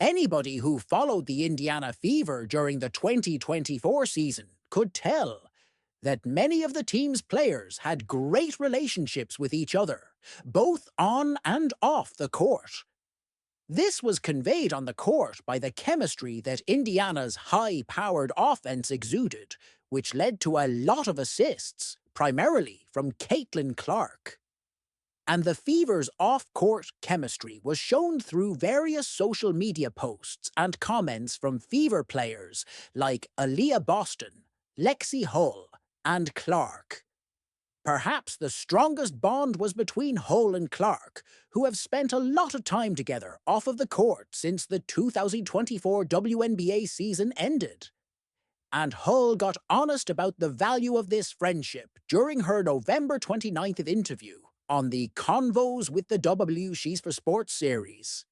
Anybody who followed the Indiana Fever during the 2024 season could tell that many of the team's players had great relationships with each other, both on and off the court. This was conveyed on the court by the chemistry that Indiana's high-powered offense exuded, which led to a lot of assists, primarily from Caitlin Clark. And the Fever's off-court chemistry was shown through various social media posts and comments from Fever players like Aaliyah Boston, Lexi Hull, and Clark. Perhaps the strongest bond was between Hull and Clark, who have spent a lot of time together off of the court since the 2024 WNBA season ended. And Hull got honest about the value of this friendship during her November 29th interview on the Convos with the W She's for Sports series.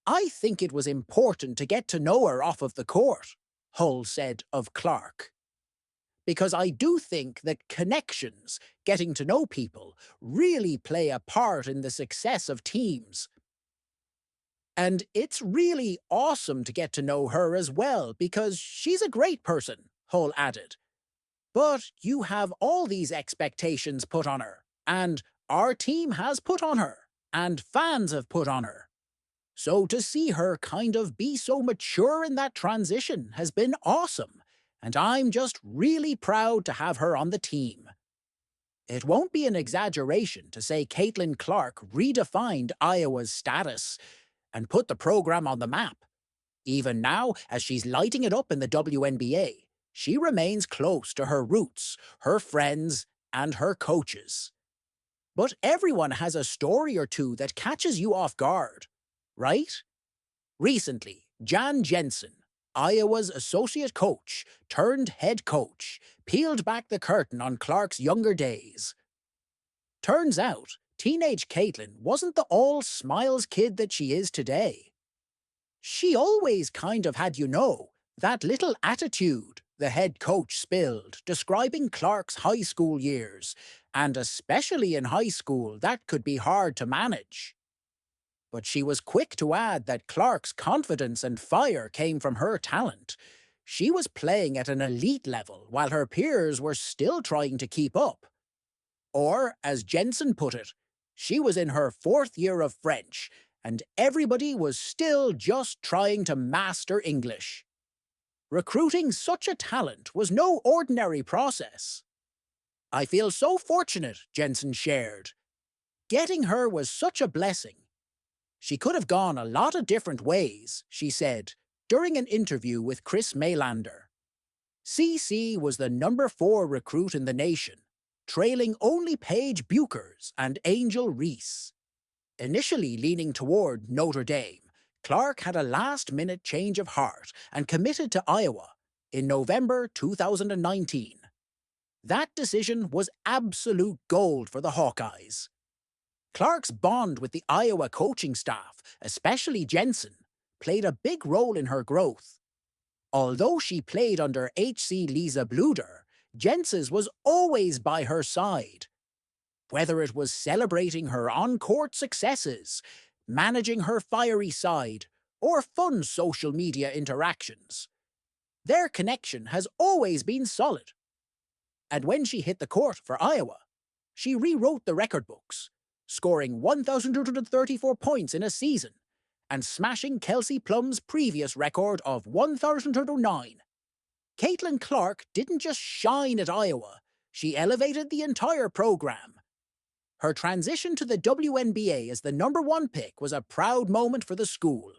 "I think it was important to get to know her off of the court," Hull said of Clark. "Because I do think that connections, getting to know people, really play a part in the success of teams. And it's really awesome to get to know her as well, because she's a great person," Hull added. "But you have all these expectations put on her, and our team has put on her, and fans have put on her. So to see her kind of be so mature in that transition has been awesome, and I'm just really proud to have her on the team." It won't be an exaggeration to say Caitlin Clark redefined Iowa's status and put the program on the map. Even now, as she's lighting it up in the WNBA, she remains close to her roots, her friends, and her coaches. But everyone has a story or two that catches you off guard, right? Recently, Jan Jensen, Iowa's associate coach turned head coach, peeled back the curtain on Clark's younger days. Turns out, teenage Caitlin wasn't the all-smiles kid that she is today. She always kind of had, that little attitude, the head coach spilled, describing Clark's high school years, and especially in high school, that could be hard to manage. But she was quick to add that Clark's confidence and fire came from her talent. She was playing at an elite level while her peers were still trying to keep up. Or, as Jensen put it, she was in her 4th year of French, and everybody was still just trying to master English. Recruiting such a talent was no ordinary process. "I feel so fortunate," Jensen shared. "Getting her was such a blessing. She could have gone a lot of different ways," she said, during an interview with Chris Maylander. CC was the number 4 recruit in the nation, trailing only Paige Buchers and Angel Reese. Initially leaning toward Notre Dame, Clark had a last-minute change of heart and committed to Iowa in November 2019. That decision was absolute gold for the Hawkeyes. Clark's bond with the Iowa coaching staff, especially Jensen, played a big role in her growth. Although she played under HC Lisa Bluder, Jensen's was always by her side. Whether it was celebrating her on-court successes, managing her fiery side, or fun social media interactions, their connection has always been solid. And when she hit the court for Iowa, she rewrote the record books, scoring 1,234 points in a season and smashing Kelsey Plum's previous record of 1,009. Caitlin Clark didn't just shine at Iowa, she elevated the entire program. Her transition to the WNBA as the number 1 pick was a proud moment for the school.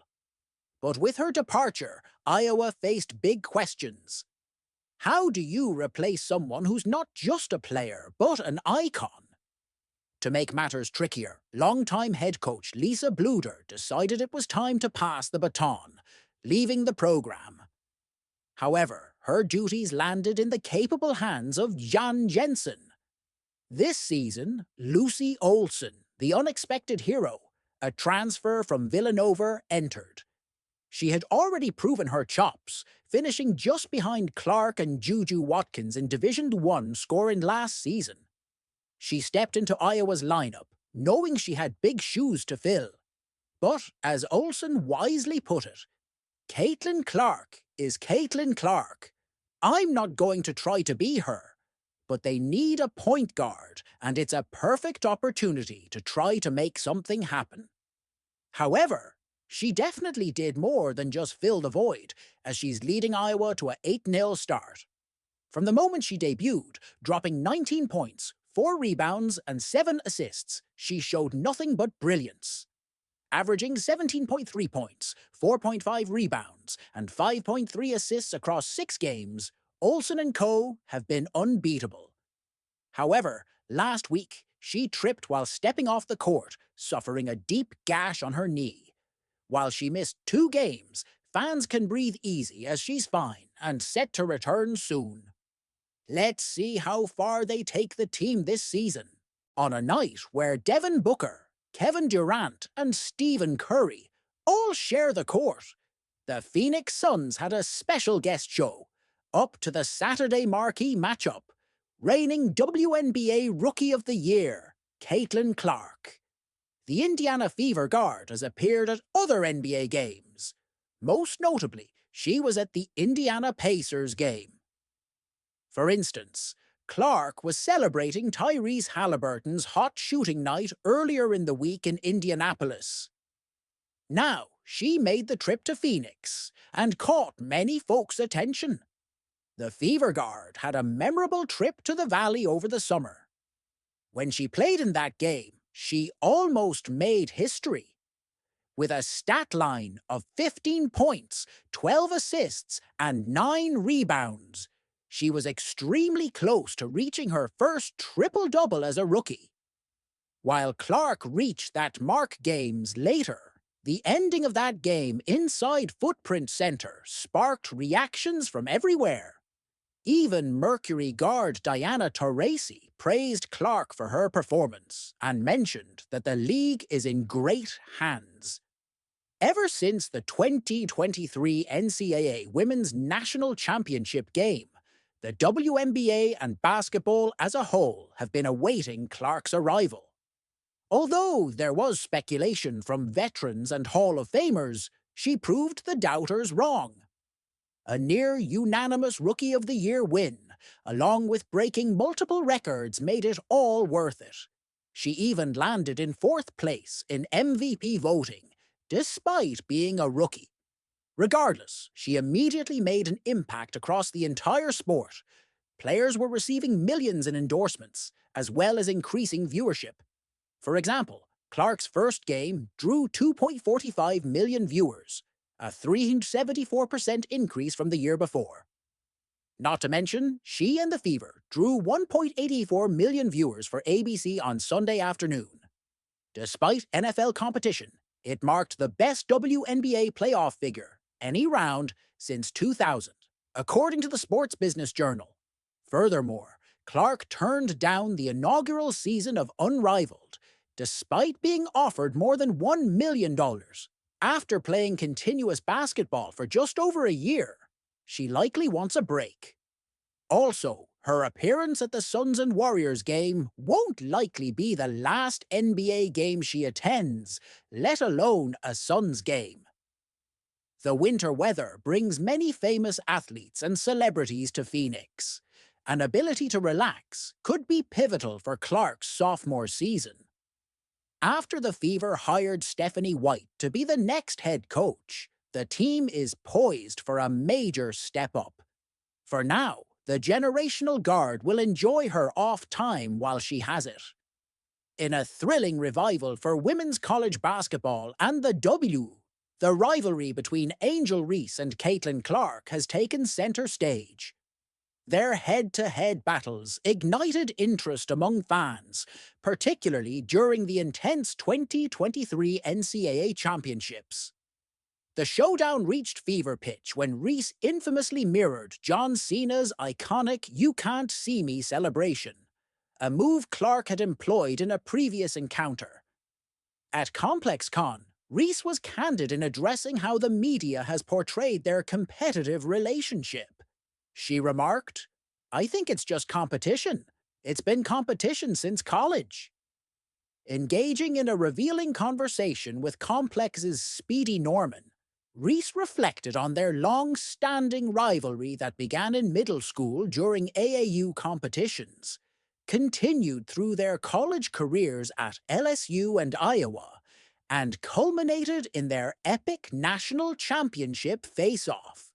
But with her departure, Iowa faced big questions. How do you replace someone who's not just a player, but an icon? To make matters trickier, longtime head coach Lisa Bluder decided it was time to pass the baton, leaving the program. However, her duties landed in the capable hands of Jan Jensen. This season, Lucy Olson, the unexpected hero, a transfer from Villanova, entered. She had already proven her chops, finishing just behind Clark and Juju Watkins in Division I scoring last season. She stepped into Iowa's lineup, knowing she had big shoes to fill. But, as Olsen wisely put it, Caitlin Clark is Caitlin Clark. I'm not going to try to be her. But they need a point guard, and it's a perfect opportunity to try to make something happen. However, she definitely did more than just fill the void, as she's leading Iowa to a 8-0 start. From the moment she debuted, dropping 19 points, 4 rebounds, and 7 assists, she showed nothing but brilliance. Averaging 17.3 points, 4.5 rebounds, and 5.3 assists across 6 games, Olsen and co. have been unbeatable. However, last week, she tripped while stepping off the court, suffering a deep gash on her knee. While she missed 2 games, fans can breathe easy as she's fine and set to return soon. Let's see how far they take the team this season. On a night where Devin Booker, Kevin Durant, and Stephen Curry all share the court, the Phoenix Suns had a special guest show, up to the Saturday marquee matchup, reigning WNBA Rookie of the Year, Caitlin Clark. The Indiana Fever guard has appeared at other NBA games. Most notably, she was at the Indiana Pacers game. For instance, Clark was celebrating Tyrese Halliburton's hot shooting night earlier in the week in Indianapolis. Now, she made the trip to Phoenix and caught many folks' attention. The Fever guard had a memorable trip to the Valley over the summer. When she played in that game, she almost made history. With a stat line of 15 points, 12 assists, and 9 rebounds, she was extremely close to reaching her first triple-double as a rookie. While Clark reached that mark games later, the ending of that game inside Footprint Center sparked reactions from everywhere. Even Mercury guard Diana Taurasi praised Clark for her performance and mentioned that the league is in great hands. Ever since the 2023 NCAA Women's National Championship game, the WNBA and basketball as a whole have been awaiting Clark's arrival. Although there was speculation from veterans and Hall of Famers, she proved the doubters wrong. A near-unanimous Rookie of the Year win, along with breaking multiple records, made it all worth it. She even landed in 4th place in MVP voting, despite being a rookie. Regardless, she immediately made an impact across the entire sport. Players were receiving millions in endorsements, as well as increasing viewership. For example, Clark's first game drew 2.45 million viewers, a 374% increase from the year before. Not to mention, she and the Fever drew 1.84 million viewers for ABC on Sunday afternoon. Despite NFL competition, it marked the best WNBA playoff figure, any round, since 2000, according to the Sports Business Journal. Furthermore, Clark turned down the inaugural season of Unrivaled, despite being offered more than $1 million. After playing continuous basketball for just over a year, she likely wants a break. Also, her appearance at the Suns and Warriors game won't likely be the last NBA game she attends, let alone a Suns game. The winter weather brings many famous athletes and celebrities to Phoenix. An ability to relax could be pivotal for Clark's sophomore season. After the Fever hired Stephanie White to be the next head coach, the team is poised for a major step up. For now, the generational guard will enjoy her off time while she has it. In a thrilling revival for women's college basketball and the W, the rivalry between Angel Reese and Caitlin Clark has taken center stage. Their head-to-head battles ignited interest among fans, particularly during the intense 2023 NCAA championships. The showdown reached fever pitch when Reese infamously mirrored John Cena's iconic "You Can't See Me" celebration, a move Clark had employed in a previous encounter. At ComplexCon, Reese was candid in addressing how the media has portrayed their competitive relationship. She remarked, "I think it's just competition. It's been competition since college." Engaging in a revealing conversation with Complex's Speedy Norman, Reese reflected on their long-standing rivalry that began in middle school during AAU competitions, continued through their college careers at LSU and Iowa, and culminated in their epic national championship face-off.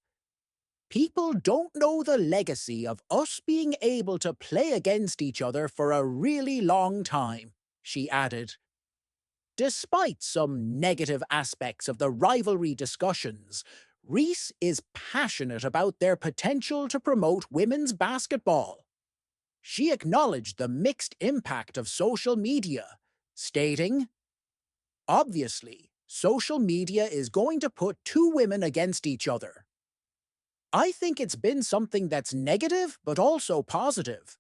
People don't know the legacy of us being able to play against each other for a really long time, she added. Despite some negative aspects of the rivalry discussions, Reese is passionate about their potential to promote women's basketball. She acknowledged the mixed impact of social media, stating, "Obviously, social media is going to put two women against each other. I think it's been something that's negative but also positive.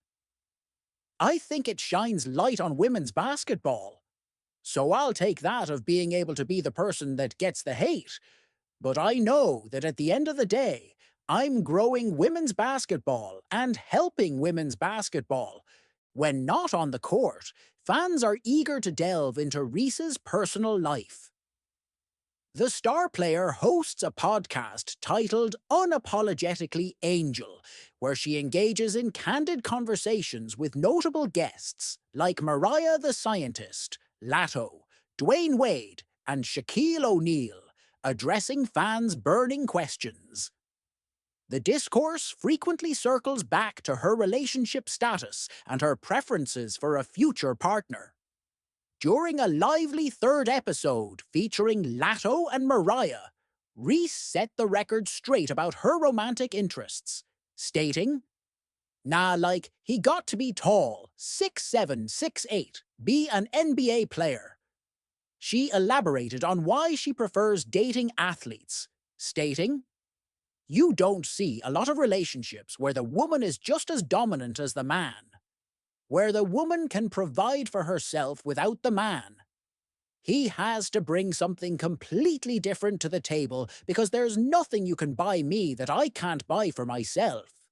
I think it shines light on women's basketball. So I'll take that of being able to be the person that gets the hate. But I know that at the end of the day, I'm growing women's basketball and helping women's basketball. When not on the court, fans are eager to delve into Reese's personal life." The star player hosts a podcast titled Unapologetically Angel, where she engages in candid conversations with notable guests like Mariah the Scientist, Lato, Dwayne Wade, and Shaquille O'Neal, addressing fans' burning questions. The discourse frequently circles back to her relationship status and her preferences for a future partner. During a lively third episode featuring Lato and Mariah, Reese set the record straight about her romantic interests, stating, "Nah, like, he got to be tall, 6'7", 6'8", be an NBA player." She elaborated on why she prefers dating athletes, stating, "You don't see a lot of relationships where the woman is just as dominant as the man, where the woman can provide for herself without the man. He has to bring something completely different to the table because there's nothing you can buy me that I can't buy for myself."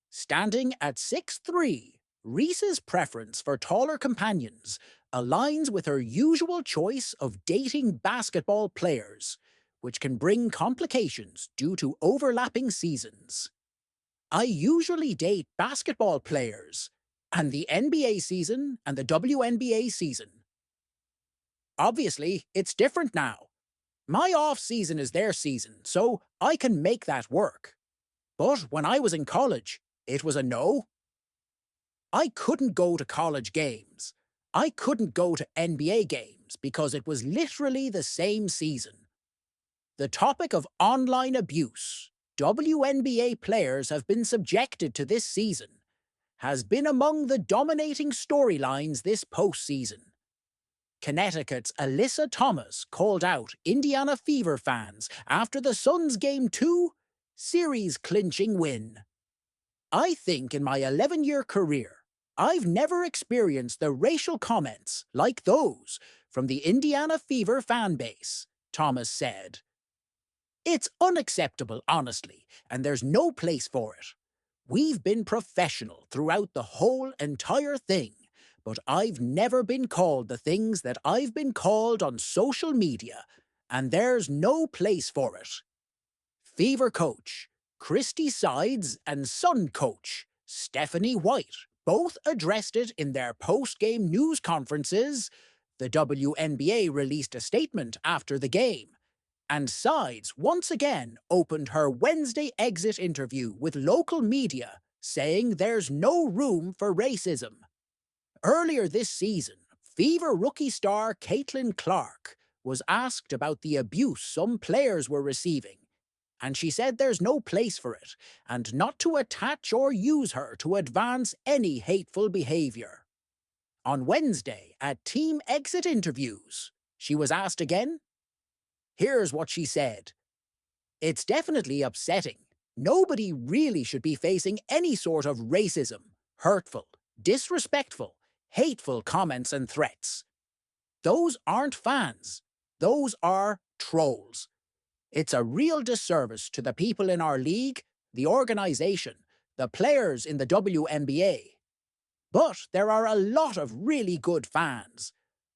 Standing at 6'3", Reese's preference for taller companions aligns with her usual choice of dating basketball players, which can bring complications due to overlapping seasons. "I usually date basketball players, and the NBA season and the WNBA season. Obviously, it's different now. My off-season is their season, so I can make that work. But when I was in college, it was a no. I couldn't go to college games. I couldn't go to NBA games because it was literally the same season. The topic of online abuse WNBA players have been subjected to this season has been among the dominating storylines this postseason. Connecticut's Alyssa Thomas called out Indiana Fever fans after the Suns' Game 2 series-clinching win. "I think in my 11-year career, I've never experienced the racial comments like those from the Indiana Fever fanbase," Thomas said. "It's unacceptable, honestly, and there's no place for it. We've been professional throughout the whole entire thing, but I've never been called the things that I've been called on social media, and there's no place for it." Fever coach Christy Sides and Sun coach Stephanie White both addressed it in their post-game news conferences. The WNBA released a statement after the game, and Sides once again opened her Wednesday exit interview with local media, saying there's no room for racism. Earlier this season, Fever rookie star Caitlin Clark was asked about the abuse some players were receiving, and she said there's no place for it, and not to attach or use her to advance any hateful behavior. On Wednesday, at team exit interviews, she was asked again. Here's what she said. "It's definitely upsetting. Nobody really should be facing any sort of racism, hurtful, disrespectful, hateful comments and threats. Those aren't fans. Those are trolls. It's a real disservice to the people in our league, the organization, the players in the WNBA. But there are a lot of really good fans.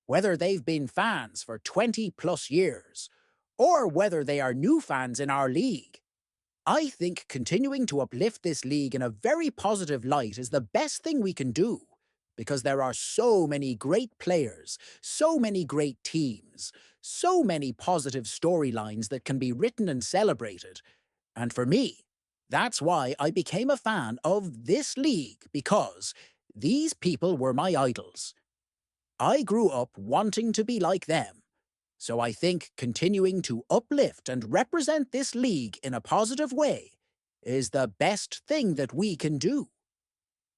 whether they've been fans for 20 plus years, or whether they are new fans in our league. I think continuing to uplift this league in a very positive light is the best thing we can do, because there are so many great players, so many great teams, so many positive storylines that can be written and celebrated. And for me, that's why I became a fan of this league, because these people were my idols. I grew up wanting to be like them. So I think continuing to uplift and represent this league in a positive way is the best thing that we can do.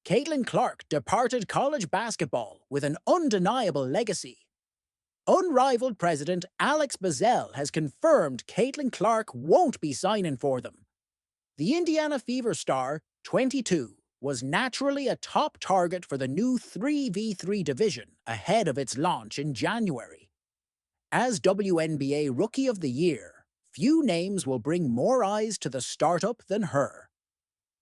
Caitlin Clark departed college basketball with an undeniable legacy. Unrivaled president Alex Bazell has confirmed Caitlin Clark won't be signing for them. The Indiana Fever star, 22, was naturally a top target for the new 3v3 division ahead of its launch in January. As WNBA Rookie of the Year, few names will bring more eyes to the startup than her.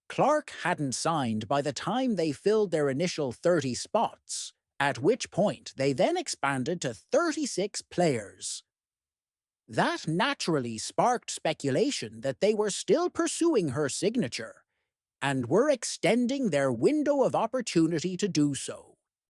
Clark hadn't signed by the time they filled their initial 30 spots, at which point they then expanded to 36 players. That naturally sparked speculation that they were still pursuing her signature, and were extending their window of opportunity to do so.